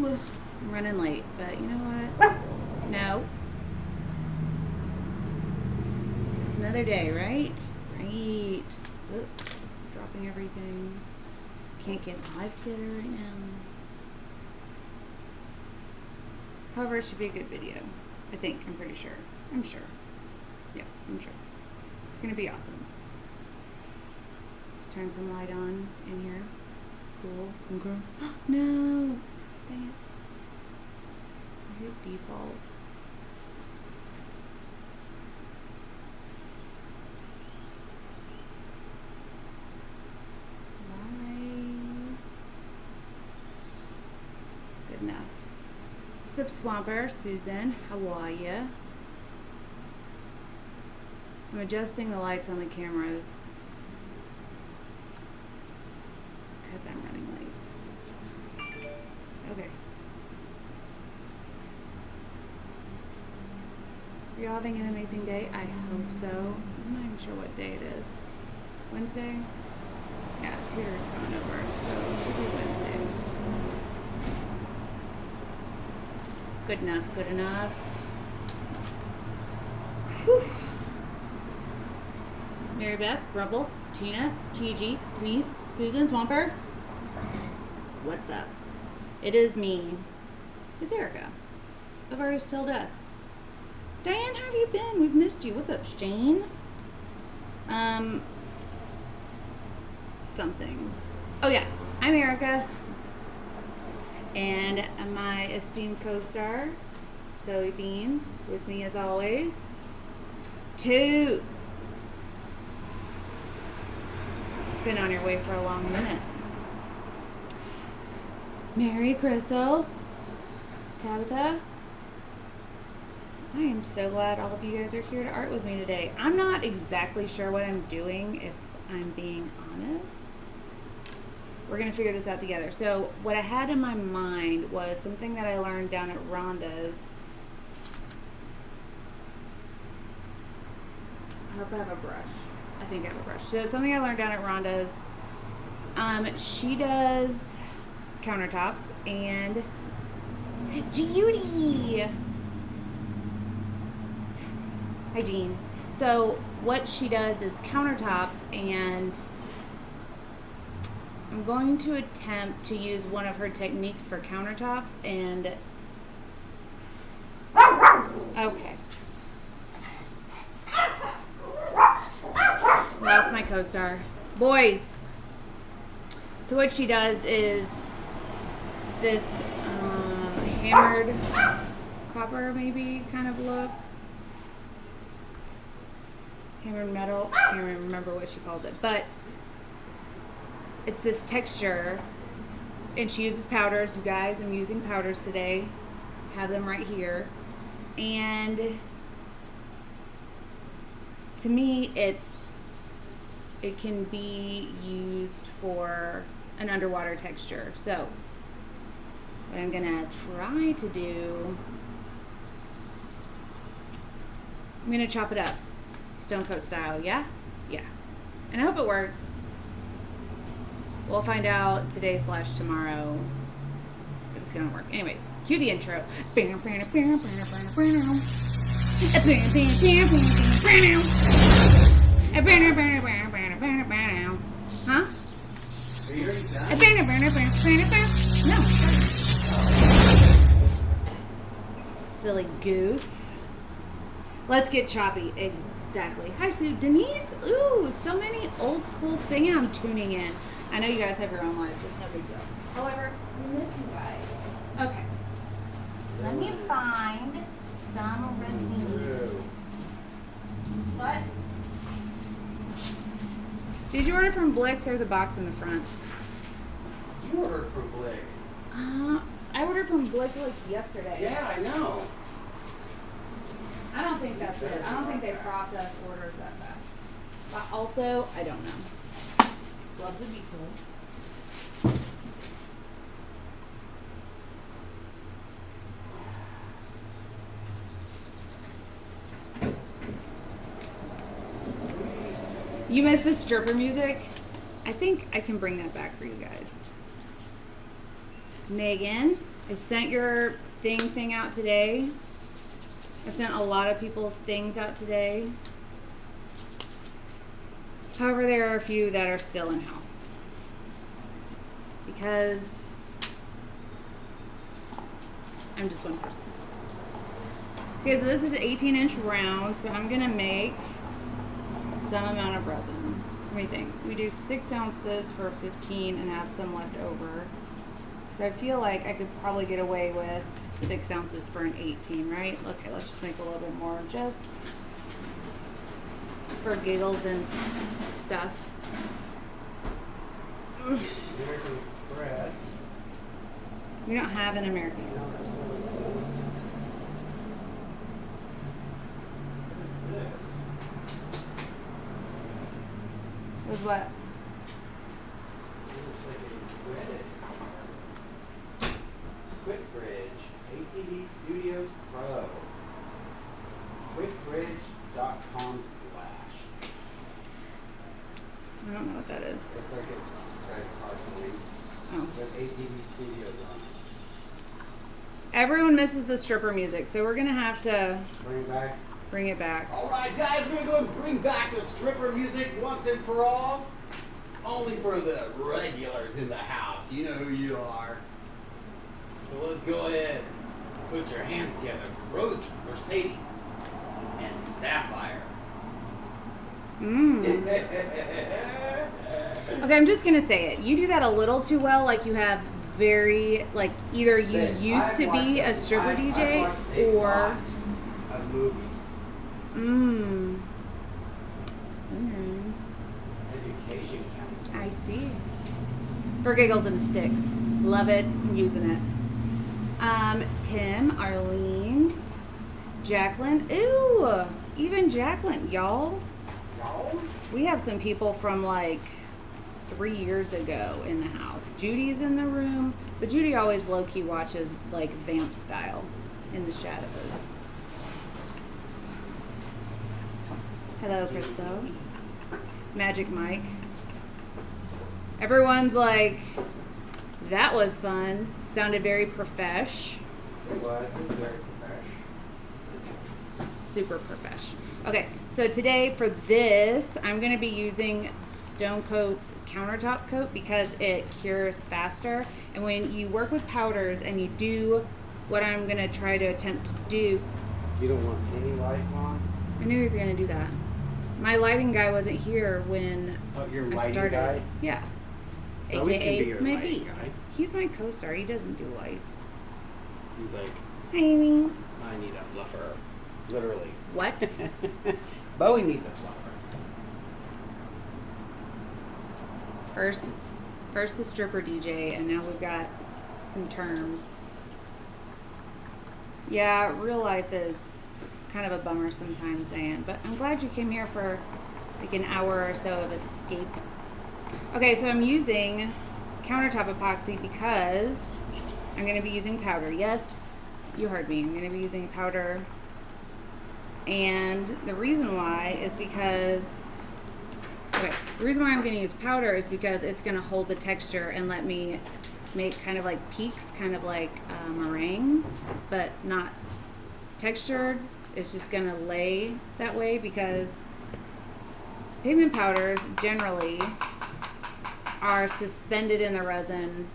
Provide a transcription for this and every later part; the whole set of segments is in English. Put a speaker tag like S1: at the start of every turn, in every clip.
S1: Woo! I'm running late, but you know what? No. Just another day, right? Right. Ugh. Dropping everything. Can't get live together right now. However, it should be a good video. I think. I'm pretty sure. I'm sure. Yeah, I'm sure. It's gonna be awesome. Let's turn some light on in here. Cool. Okay. No! Dang it. I hit default. Good enough. What's up, Swamper? Susan, how are ya? I'm adjusting the lights on the cameras because I'm running late. Okay. Are you having an amazing day? I hope so. I'm not even sure what day it is. Wednesday? Yeah, tutor's coming over, so it should be Wednesday. Good enough, good enough. Whew. Mary Beth, Rumble, Tina, TG, Denise, Susan, Swamper. What's up? It is me. It's Erica of Artist Till Death. Diane, how have you been? We've missed you. What's up, Shane? Something. Oh yeah, I'm Erica. And my esteemed co-star, Belly Beans, with me as always. Toot! Been on your way for a long minute. Mary, Crystal, Tabitha. I am so glad all of you guys are here to art with me today. I'm not exactly sure what I'm doing, if I'm being honest. We're going to figure this out together. So what I had in my mind was something that I learned down at Rhonda's. I hope I have a brush. I think I have a brush. So something I learned down at Rhonda's. She does countertops and Judy. Hi, Jean. So what she does is countertops, and I'm going to attempt to use one of her techniques for countertops, and okay. Lost my co-star. Boys. So what she does is this hammered copper maybe kind of look. Hammered metal. I can't remember what she calls it, but it's this texture, and she uses powders. You guys, I'm using powders today. Have them right here. And to me, it can be used for an underwater texture. So what I'm gonna try to do, I'm gonna chop it up, STONECOAT style. Yeah, and I hope it works. We'll find out today / tomorrow if it's gonna work. Anyways, cue the intro. Huh? No. Silly goose. Let's get choppy. Exactly. Hi, Sue. Denise. Ooh, so many old school fam tuning in. I know you guys have your own lives. It's no big deal. However, we miss you guys. Okay. Let me find some resin. What? Did you order from Blick? There's a box in the front.
S2: You ordered from Blick.
S1: I ordered from Blick like yesterday.
S2: Yeah, I know.
S1: I don't think that's it. I don't think they process orders that fast. But also, I don't know. Gloves would be cool. You miss the stripper music? I think I can bring that back for you guys. Megan, I sent your thing out today. I sent a lot of people's things out today. However, there are a few that are still in house. Because I'm just one person. Okay, so this is an 18-inch round, so I'm gonna make some amount of resin. What do you think? We do 6 ounces for 15 and have some left over. So I feel like I could probably get away with 6 ounces for an 18, right? Okay, let's just make a little bit more just for giggles and stuff.
S2: American Express.
S1: We don't have an American Express. Was what?
S2: Looks like a credit card. Quick Bridge, ATD Studios Pro. Quickbridge.com/.
S1: I don't know what that is.
S2: It's like a credit card thing
S1: Oh.
S2: with ATD Studios on it.
S1: Everyone misses the stripper music, so we're gonna have to
S2: Bring it back.
S1: bring it back.
S2: Alright guys, we're gonna go and bring back the stripper music once and for all. Only for the regulars in the house. You know who you are. So let's go ahead and put your hands together for Rosie, Mercedes, and Sapphire.
S1: Okay, I'm just gonna say it. You do that a little too well. Like you have very like either you used to be a stripper DJ or.
S2: Of movies. Education counts.
S1: I see. For giggles and sticks. Love it. I'm using it. Tim, Arlene, Jacqueline. Ooh, even Jacqueline, y'all.
S2: Y'all?
S1: We have some people from like 3 years ago in the house. Judy's in the room, but Judy always low-key watches like vamp style in the shadows. Hello, Christo. Magic Mike. Everyone's like, that was fun. Sounded very profesh.
S2: It was. It was very professional.
S1: Super profesh. Okay, so today for this, I'm going to be using STONECOAT's countertop coat because it cures faster. And when you work with powders and you do what I'm going to try to attempt to do.
S2: You don't want any lights on?
S1: I knew he was going to do that. My lighting guy wasn't here when
S2: Your
S1: I
S2: lighting
S1: started.
S2: guy?
S1: Yeah.
S2: Oh, he can be
S1: AKA
S2: your
S1: my
S2: lighting
S1: beat.
S2: guy.
S1: He's my co-star. He doesn't do lights.
S2: He's like,
S1: Hi, Amy.
S2: I need a fluffer. Literally.
S1: What?
S2: Bowie needs a fluffer.
S1: First the stripper DJ, and now we've got some terms. Yeah, real life is kind of a bummer sometimes, Diane, but I'm glad you came here for like an hour or so of escape. Okay, so I'm using countertop epoxy because I'm going to be using powder. Yes, you heard me. I'm going to be using powder. And the reason why is because, okay, the reason why I'm going to use powder is because it's going to hold the texture and let me make kind of like peaks, kind of like meringue, but not textured. It's just going to lay that way because pigment powders generally are suspended in the resin,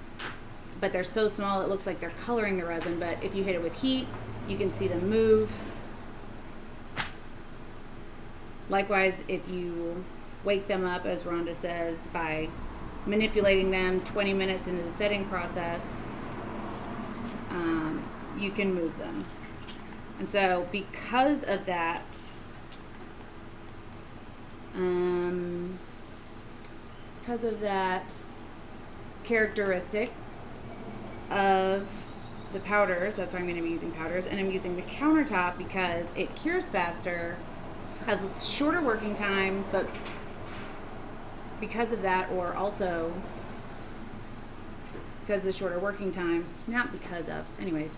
S1: but they're so small it looks like they're coloring the resin, but if you hit it with heat, you can see them move. Likewise, if you wake them up, as Rhonda says, by manipulating them 20 minutes into the setting process, you can move them. And so because of that, characteristic of the powders, that's why I'm going to be using powders, and I'm using the countertop because it cures faster, has a shorter working time, but because of that, or also because of the shorter working time, not because of, anyways,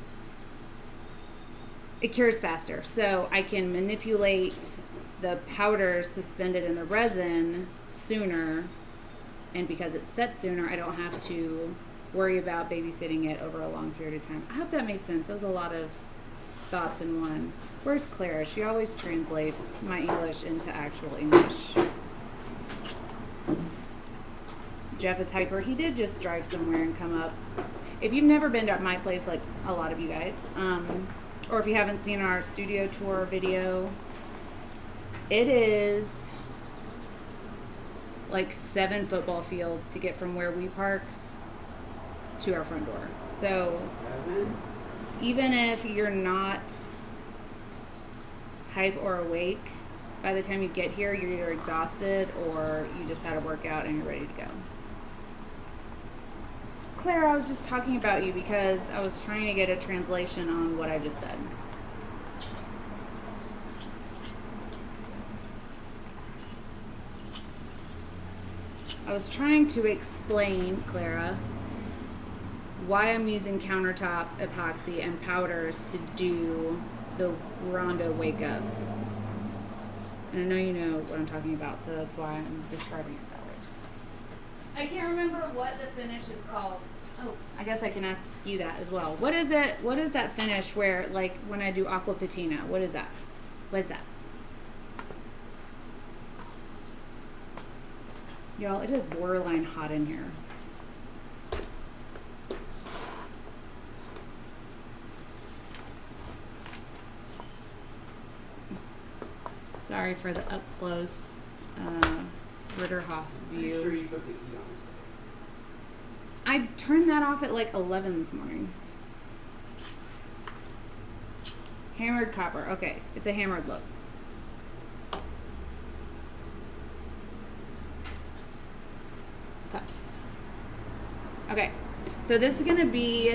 S1: it cures faster. So I can manipulate the powders suspended in the resin sooner, and because it sets sooner, I don't have to worry about babysitting it over a long period of time. I hope that made sense. That was a lot of thoughts in one. Where's Clara? She always translates my English into actual English. Jeff is hyper. He did just drive somewhere and come up. If you've never been to my place, like a lot of you guys, or if you haven't seen our studio tour video, it is like 7 football fields to get from where we park to our front door. So even if you're not hype or awake, by the time you get here, you're either exhausted or you just had a workout and you're ready to go. Claire, I was just talking about you because I was trying to get a translation on what I just said. I was trying to explain, Clara, why I'm using countertop epoxy and powders to do the Rondo wake up. And I know you know what I'm talking about, so that's why I'm describing it that way. I can't remember what the finish is called. Oh, I guess I can ask you that as well. What is it? What is that finish where, like, when I do aqua patina? What is that? What is that? Y'all, it is borderline hot in here. Sorry for the up close Ritterhoff view.
S2: Are you sure you put the heat on?
S1: I turned that off at like 11 this morning. Hammered copper. Okay, it's a hammered look. Cups. Okay, so this is going to be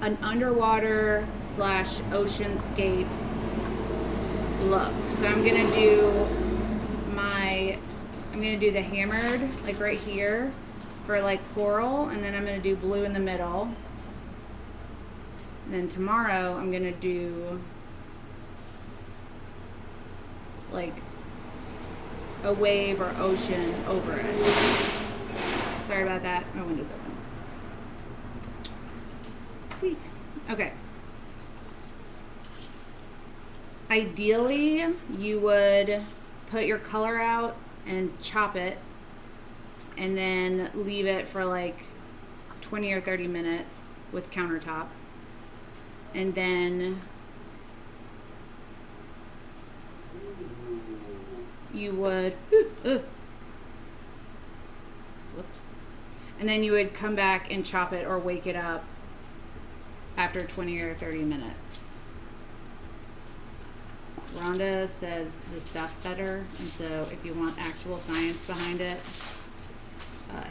S1: an underwater / oceanscape look. So I'm going to do the hammered, like right here, for like coral, and then I'm going to do blue in the middle. And then tomorrow I'm going to do like a wave or ocean over it. Sorry about that. My window's open. Sweet. Okay. Ideally, you would put your color out and chop it and then leave it for like 20 or 30 minutes with countertop. And then you would, whoops. And then you would come back and chop it or wake it up after 20 or 30 minutes. Rhonda says the stuff better, and so if you want actual science behind it,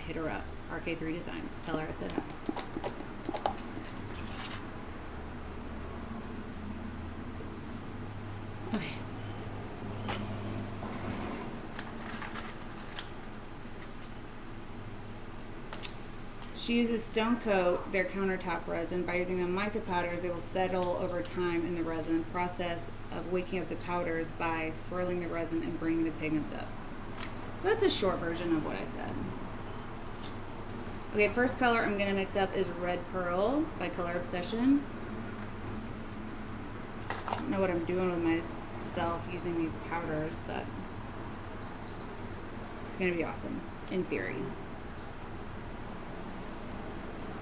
S1: hit her up. RK3 Designs. Tell her I said hi. Okay. She uses STONECOAT, their countertop resin. By using the mica powders, they will settle over time in the resin. Process of waking up the powders by swirling the resin and bringing the pigments up. So that's a short version of what I said. Okay, first color I'm going to mix up is Red Pearl by Color Obsession. I don't know what I'm doing with myself using these powders, but it's going to be awesome, in theory.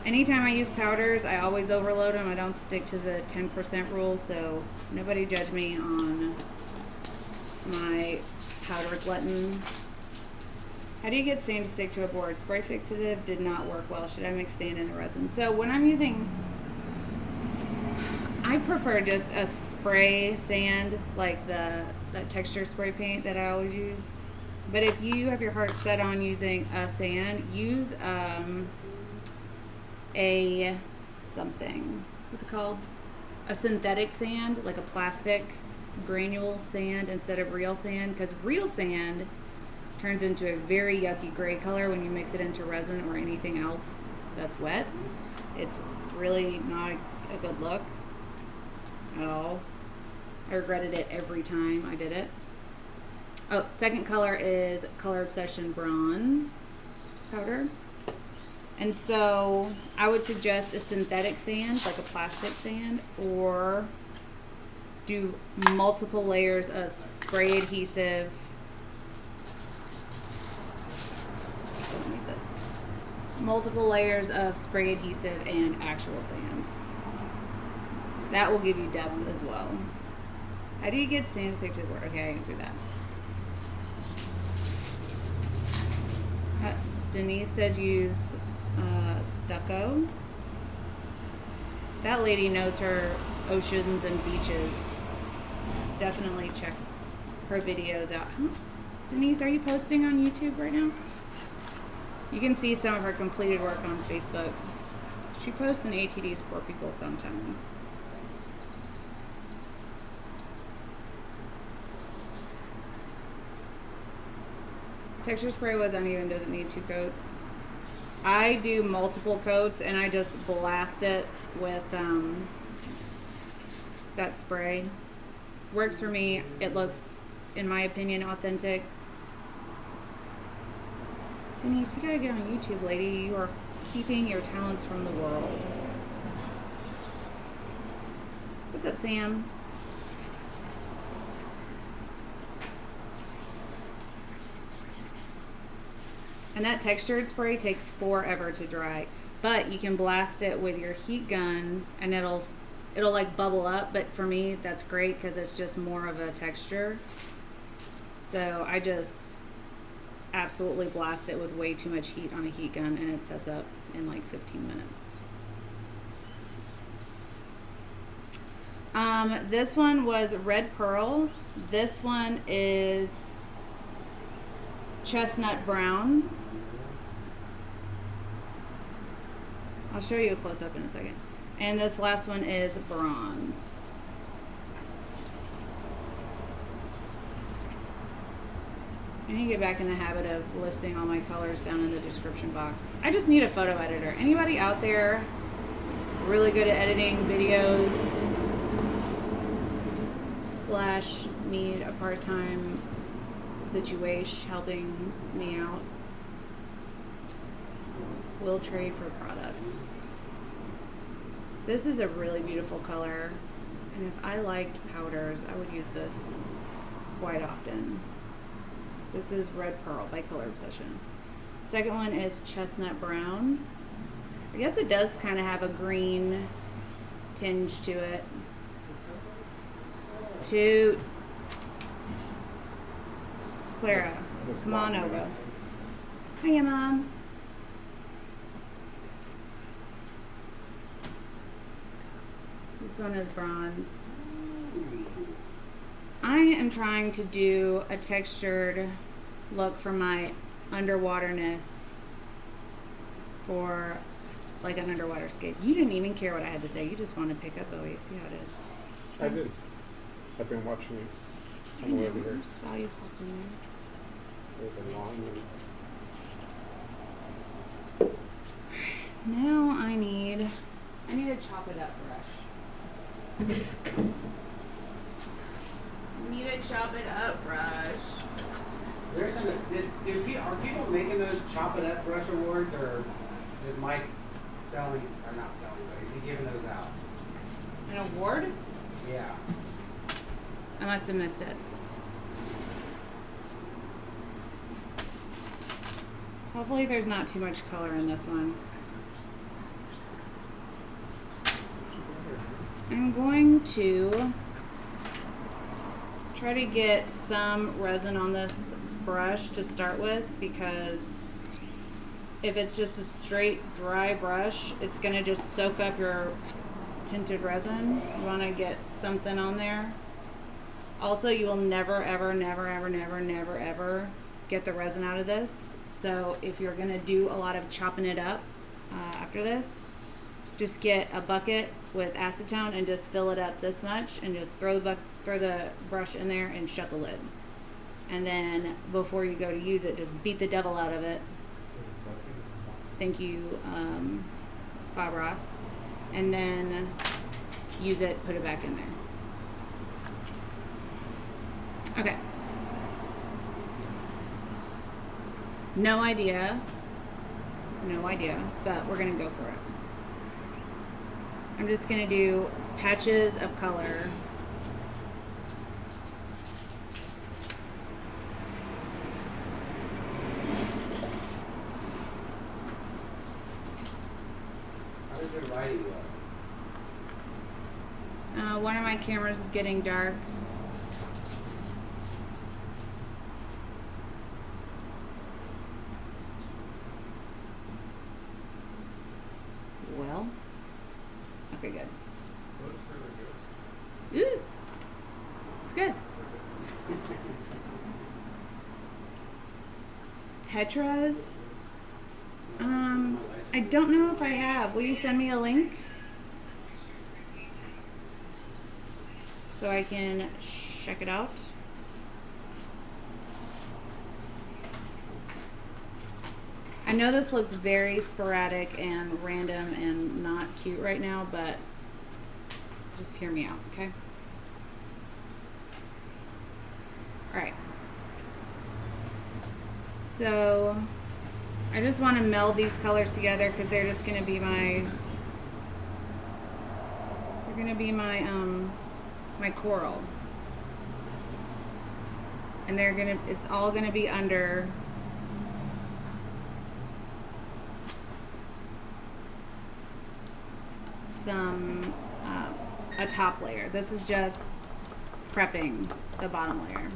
S1: Anytime I use powders, I always overload them. I don't stick to the 10% rule, so nobody judge me on my powder glutton. How do you get sand to stick to a board? Spray fixative did not work well. Should I mix sand in the resin? So when I'm using, I prefer just a spray sand, like that texture spray paint that I always use. But if you have your heart set on using a sand, use a something, what's it called? A synthetic sand, like a plastic granule sand instead of real sand, because real sand turns into a very yucky gray color when you mix it into resin or anything else that's wet. It's really not a good look at all. I regretted it every time I did it. Oh, second color is Color Obsession Bronze powder. And so I would suggest a synthetic sand, like a plastic sand, or do multiple layers of spray adhesive. Don't need this. Multiple layers of spray adhesive and actual sand. That will give you depth as well. How do you get sand to stick to the board? Okay, I answered that. Denise says use stucco. That lady knows her oceans and beaches. Definitely check her videos out. Huh? Denise, are you posting on YouTube right now? You can see some of her completed work on Facebook. She posts in ATD's Poor People sometimes. Texture spray was uneven, doesn't need 2 coats. I do multiple coats and I just blast it with that spray. Works for me. It looks, in my opinion, authentic. Denise, you gotta get on YouTube, lady. You are keeping your talents from the world. What's up, Sam? And that textured spray takes forever to dry, but you can blast it with your heat gun and it'll like bubble up. But for me, that's great because it's just more of a texture. So I just absolutely blast it with way too much heat on a heat gun and it sets up in like 15 minutes. This one was red pearl. This one is chestnut brown. I'll show you a close-up in a second. And this last one is bronze. I need to get back in the habit of listing all my colors down in the description box. I just need a photo editor. Anybody out there really good at editing videos / need a part-time situation helping me out? Will trade for products. This is a really beautiful color, and if I liked powders, I would use this quite often. This is Red Pearl by Color Obsession. Second one is Chestnut Brown. I guess it does kind of have a green tinge to it. Toot. Clara, come on over. Hiya, Mom. This one is bronze. I am trying to do a textured look for my underwaterness for like an underwater scape. You didn't even care what I had to say. You just want to pick up always. See how it is.
S3: I did. I've been watching you on the way over here.
S1: I saw you popping in.
S3: There's a long one.
S1: Now I need a chop it up brush. Need a chop it up brush.
S2: There's are people making those chop it up brush awards, or is Mike selling, or not selling, but is he giving those out?
S1: An award?
S2: Yeah.
S1: I must have missed it. Hopefully there's not too much color in this one. I'm going to try to get some resin on this brush to start with, because if it's just a straight dry brush, it's going to just soak up your tinted resin. You want to get something on there. Also, you will never, ever, never, ever, never, never, ever get the resin out of this. So if you're going to do a lot of chopping it up after this, just get a bucket with acetone and just fill it up this much and just throw the brush in there and shut the lid. And then before you go to use it, just beat the devil out of it. Thank you, Bob Ross. And then use it, put it back in there. Okay. No idea No idea, but we're gonna go for it. I'm just gonna do patches of color.
S2: How does your lighting look?
S1: One of my cameras is getting dark. Well, okay, good.
S3: Looks really good.
S1: Ooh, it's good. Petras. I don't know if I have. Will you send me a link so I can check it out? I know this looks very sporadic and random and not cute right now, but just hear me out, okay? All right. So I just want to meld these colors together because they're just going to be my, my coral. And it's all going to be under some, a top layer. This is just prepping the bottom layer.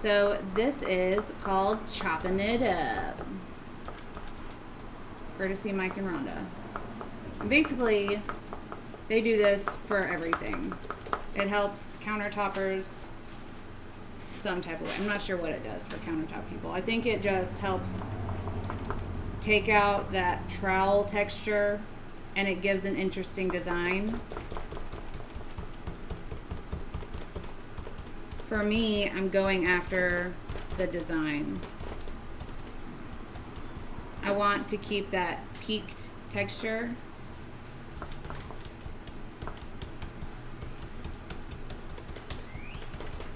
S1: So this is called Chopping It Up. Courtesy Mike and Rhonda. And basically, they do this for everything. It helps countertoppers some type of way. I'm not sure what it does for countertop people. I think it just helps take out that trowel texture and it gives an interesting design. For me, I'm going after the design. I want to keep that peaked texture.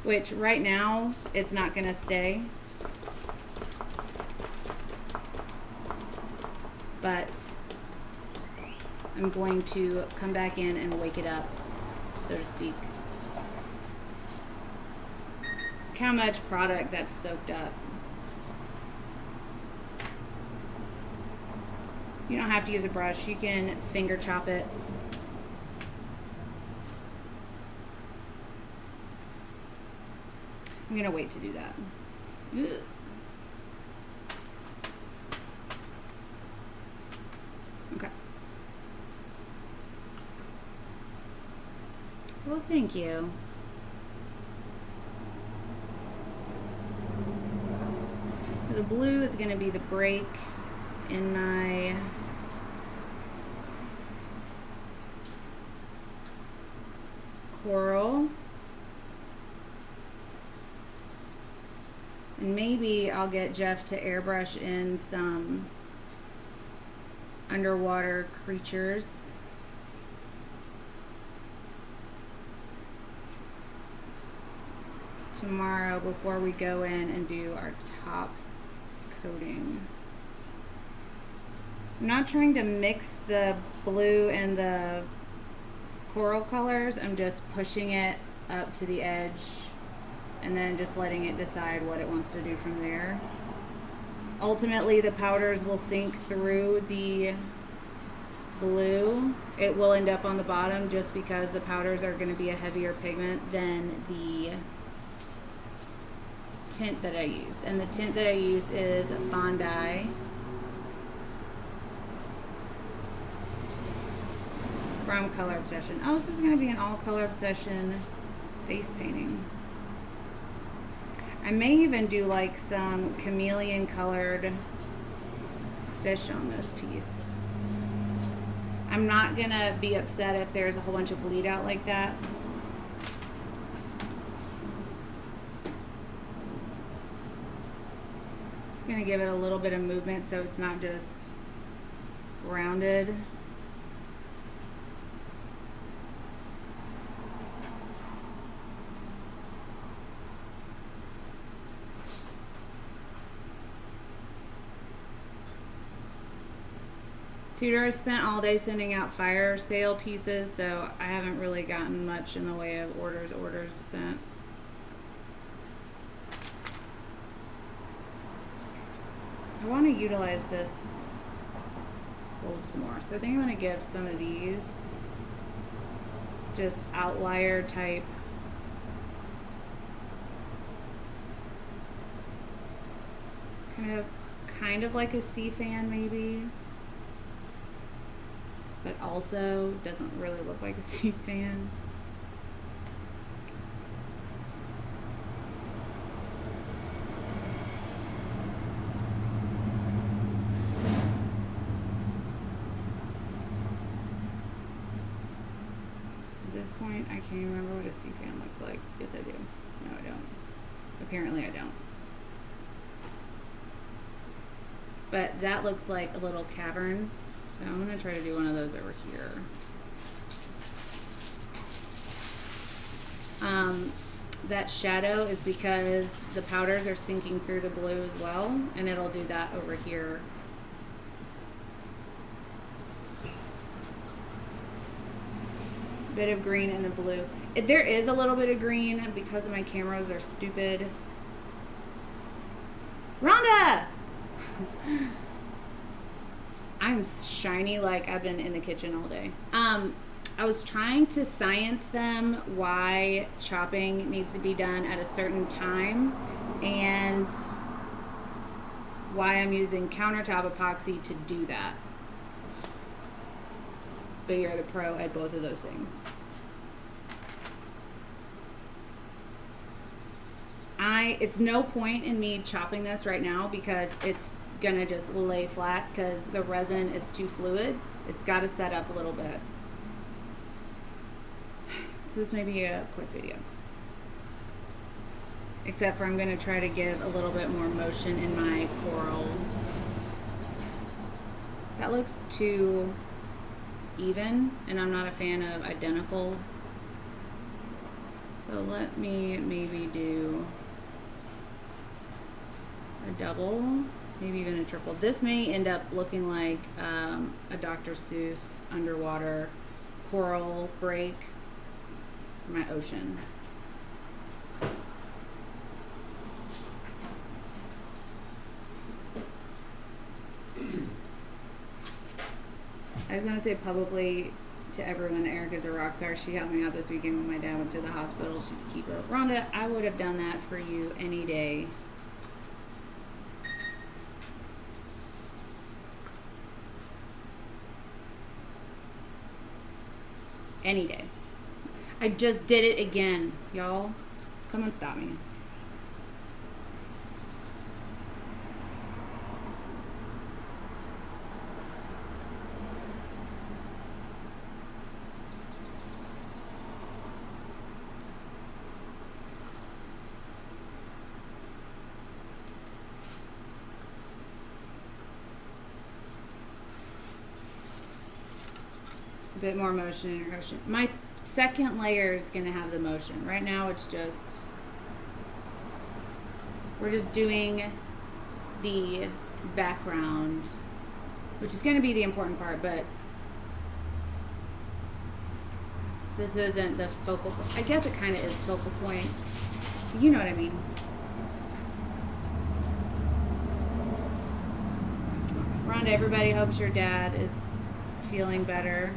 S1: Which right now, it's not gonna stay. But I'm going to come back in and wake it up, so to speak. Look how much product that's soaked up. You don't have to use a brush, you can finger chop it. I'm gonna wait to do that. Ugh. Okay. Well, thank you. So the blue is gonna be the break in my coral. And maybe I'll get Jeff to airbrush in some underwater creatures. Tomorrow before we go in and do our top coating. I'm not trying to mix the blue and the coral colors. I'm just pushing it up to the edge and then just letting it decide what it wants to do from there. Ultimately, the powders will sink through the blue. It will end up on the bottom just because the powders are going to be a heavier pigment than the tint that I use. And the tint that I use is Bondi from Color Obsession. Oh, this is going to be an all Color Obsession face painting. I may even do like some chameleon colored fish on this piece. I'm not gonna be upset if there's a whole bunch of bleed out like that. It's gonna give it a little bit of movement so it's not just rounded. Tudor spent all day sending out fire sale pieces, so I haven't really gotten much in the way of orders sent. I want to utilize this gold some more, so I think I'm going to give some of these just outlier type kind of like a sea fan maybe, but also doesn't really look like a sea fan. At this point, I can't even remember what a sea fan looks like. Yes, I do. No, I don't. Apparently, I don't. But that looks like a little cavern. So I'm going to try to do one of those over here. That shadow is because the powders are sinking through the blue as well, and it'll do that over here. Bit of green in the blue. There is a little bit of green because my cameras are stupid. Rhonda! I'm shiny like I've been in the kitchen all day. I was trying to science them why chopping needs to be done at a certain time and why I'm using countertop epoxy to do that. But you're the pro at both of those things. It's no point in me chopping this right now because it's gonna just lay flat because the resin is too fluid. It's got to set up a little bit. So this may be a quick video. Except for I'm gonna try to give a little bit more motion in my coral. That looks too even, and I'm not a fan of identical. So let me maybe do a double, maybe even a triple. This may end up looking like a Dr. Seuss underwater coral break for my ocean. I just want to say publicly to everyone that Erica's a rock star. She helped me out this weekend when my dad went to the hospital. She's a keeper. Rhonda, I would have done that for you any day. Any day. I just did it again, y'all. Someone stop me. A bit more motion in your ocean. My second layer is going to have the motion. Right now it's just, we're just doing the background, which is going to be the important part, but this isn't the focal point. I guess it kind of is focal point. You know what I mean. Rhonda, everybody hopes your dad is feeling better.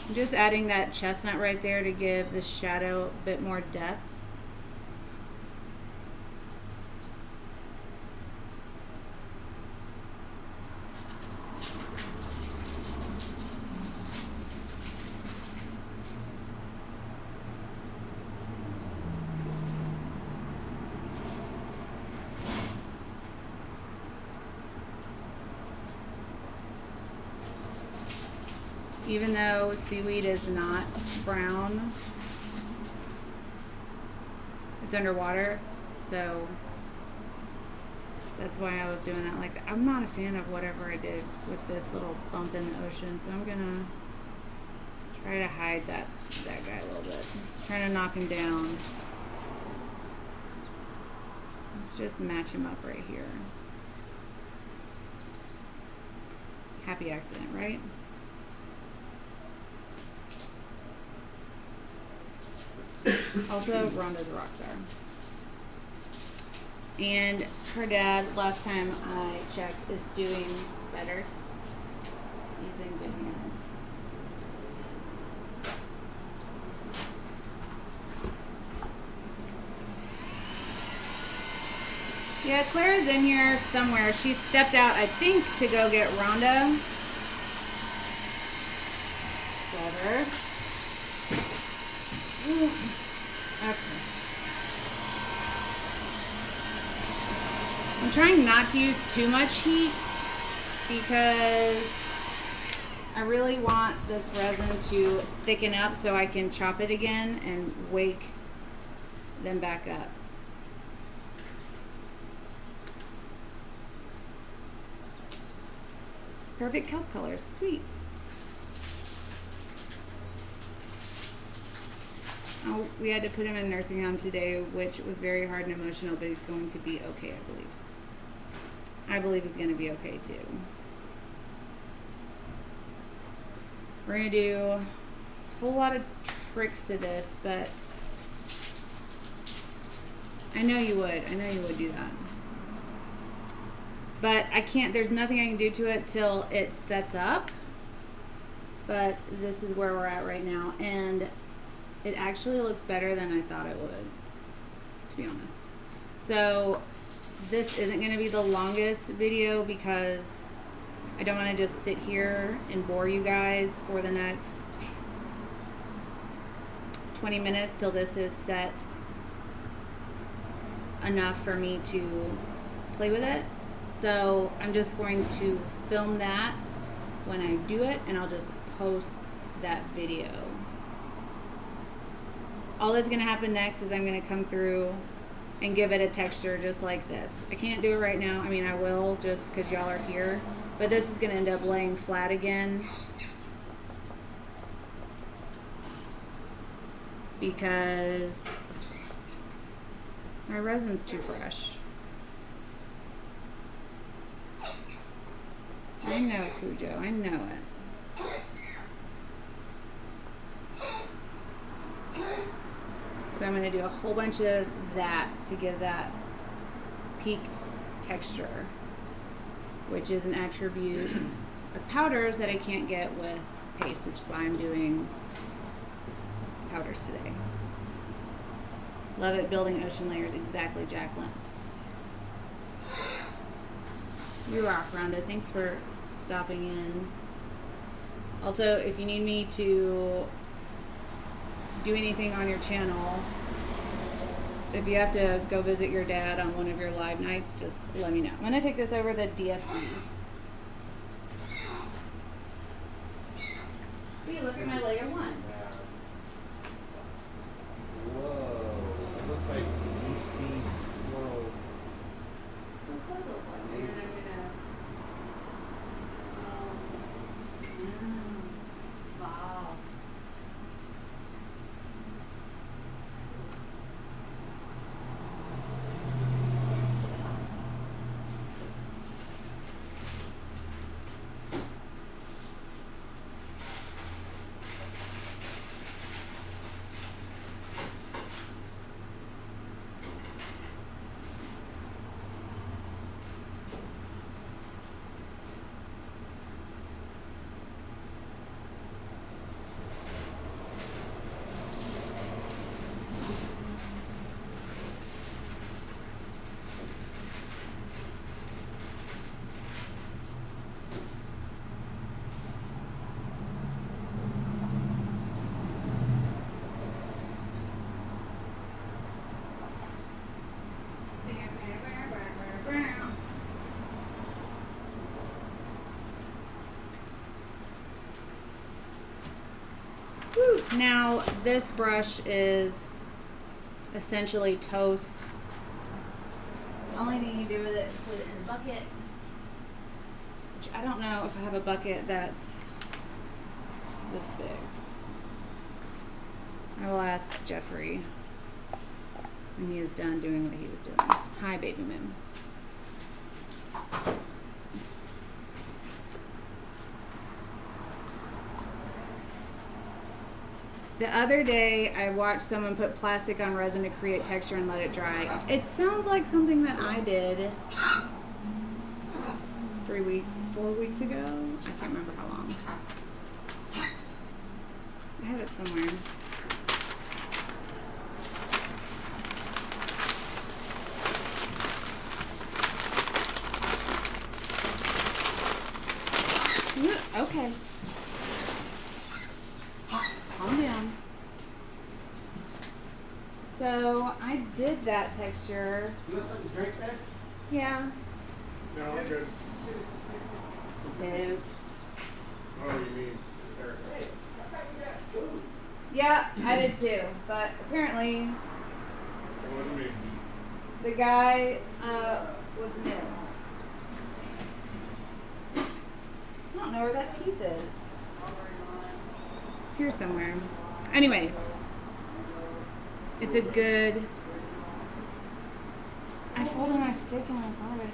S1: I'm just adding that chestnut right there to give the shadow a bit more depth. Even though seaweed is not brown, it's underwater, so that's why I was doing that like that. I'm not a fan of whatever I did with this little bump in the ocean, so I'm gonna Try to hide that guy a little bit. Trying to knock him down. Let's just match him up right here. Happy accident, right? Also, Rhonda's a rock star. And her dad, last time I checked, is doing better. He's in good hands. Yeah, Clara's in here somewhere. She stepped out, I think, to go get Rhonda. Clever. Okay. I'm trying not to use too much heat because I really want this resin to thicken up so I can chop it again and wake them back up. Perfect kelp colors, sweet. Oh, we had to put him in a nursing home today, which was very hard and emotional, but he's going to be okay, I believe. I believe he's going to be okay too. We're going to do a whole lot of tricks to this, but I know you would. I know you would do that. But I can't, there's nothing I can do to it till it sets up. But this is where we're at right now. And it actually looks better than I thought it would, to be honest. So this isn't going to be the longest video because I don't want to just sit here and bore you guys for the next 20 minutes till this is set enough for me to play with it. So I'm just going to film that when I do it, and I'll just post that video. All that's going to happen next is I'm going to come through and give it a texture just like this. I can't do it right now. I mean, I will just because y'all are here, but this is going to end up laying flat again because my resin's too fresh. I know, Cujo, I know it. So I'm going to do a whole bunch of that to give that peaked texture, which is an attribute of powders that I can't get with paste, which is why I'm doing powders today. Love it building ocean layers, exactly, Jacqueline. You rock, Rhonda. Thanks for stopping in. Also, if you need me to do anything on your channel, if you have to go visit your dad on one of your live nights, just let me know. I'm going to take this over the DFC. Hey, look at my layer one.
S2: Whoa. It looks like deep sea world.
S1: So close up one. And then I'm gonna. Wow. Now, this brush is essentially toast. The only thing you do with it is put it in a bucket, which I don't know if I have a bucket that's this big. I will ask Jeffrey when he is done doing what he was doing. Hi, baby moon. The other day, I watched someone put plastic on resin to create texture and let it dry. It sounds like something that I did 4 weeks ago. I can't remember how long. I have it somewhere. Okay. Calm down. So I did that texture.
S2: You want something to drink there?
S1: Yeah.
S3: No, I'm good.
S1: Dude.
S3: Oh, you mean Eric?
S2: Hey, I thought you got food.
S1: Yeah, I did too. But apparently
S3: It wasn't me.
S1: the guy was new. I don't know where that piece is. It's here somewhere. Anyways, it's a good. I folded my stick in the garbage.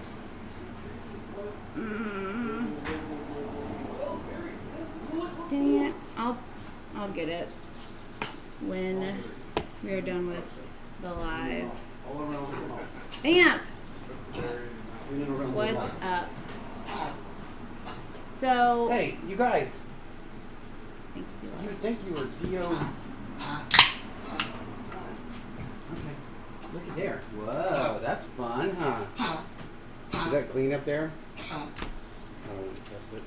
S1: Dang it! I'll get it when we are done with the live.
S2: All around the mall.
S1: Bam!
S2: We didn't run the
S1: What's
S2: block.
S1: up? So.
S2: Hey, you guys.
S1: Thank you.
S2: You would think you were D.O. Okay. Look at there. Whoa, that's fun, huh? Is that clean up there? I don't want to test it.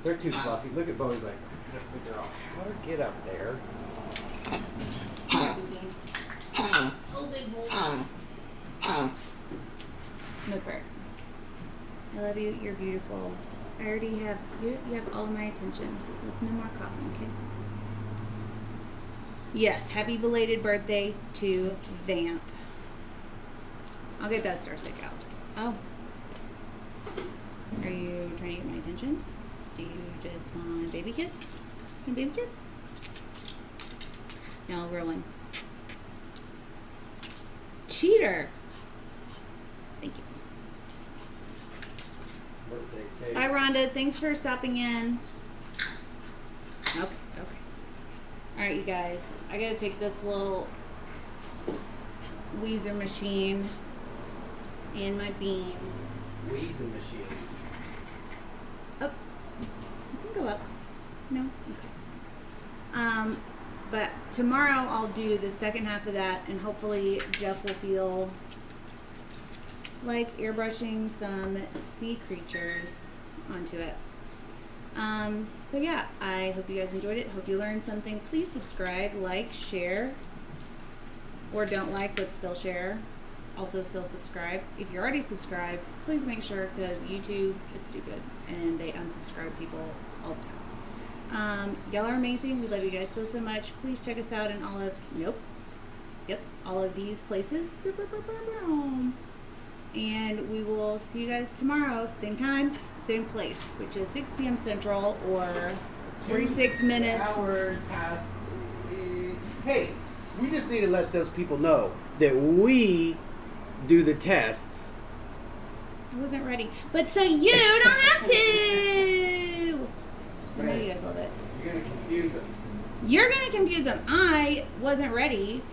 S2: They're too fluffy. Look at Bowie's like, I gotta figure out how to get up there.
S1: Oh, big boy. No part. I love you. You're beautiful. I already have you. You have all my attention. There's no more coughing, okay? Yes. Happy belated birthday to Vamp. I'll get that star stick out. Oh. Are you trying to get my attention? Do you just want baby kiss? Can baby kiss? No, rolling. Cheater. Thank you.
S2: Birthday cake.
S1: Bye, Rhonda. Thanks for stopping in. Okay. All right, you guys. I gotta take this little Weezer machine and my beans.
S2: Wheezing machine.
S1: Oh, you can go up. No, okay. But tomorrow I'll do the second half of that, and hopefully Jeff will feel like airbrushing some sea creatures onto it. So yeah, I hope you guys enjoyed it. Hope you learned something. Please subscribe, like, share, or don't like but still share. Also still subscribe. If you're already subscribed, please make sure, because YouTube is stupid and they unsubscribe people all the time. Y'all are amazing. We love you guys so much. Please check us out in all of these places. And we will see you guys tomorrow, same time, same place, which is 6 p.m. Central, or 46 minutes.
S2: Hours past. Hey, we just need to let those people know that we do the tests.
S1: I wasn't ready. But so you don't have to! I know you guys love it.
S2: You're going to confuse them.
S1: You're going to confuse them. I wasn't ready.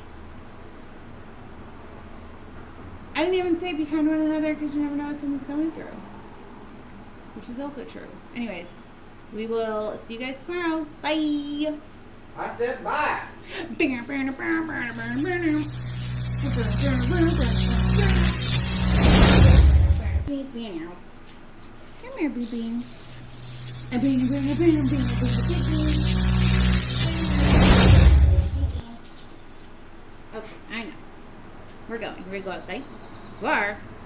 S1: I didn't even say be kind to one another, because you never know what someone's going through. Which is also true. Anyways, we will see you guys tomorrow. Bye!
S2: I said bye.
S1: Come here, baby. Okay, I know. We're going. We're going to go outside. You are.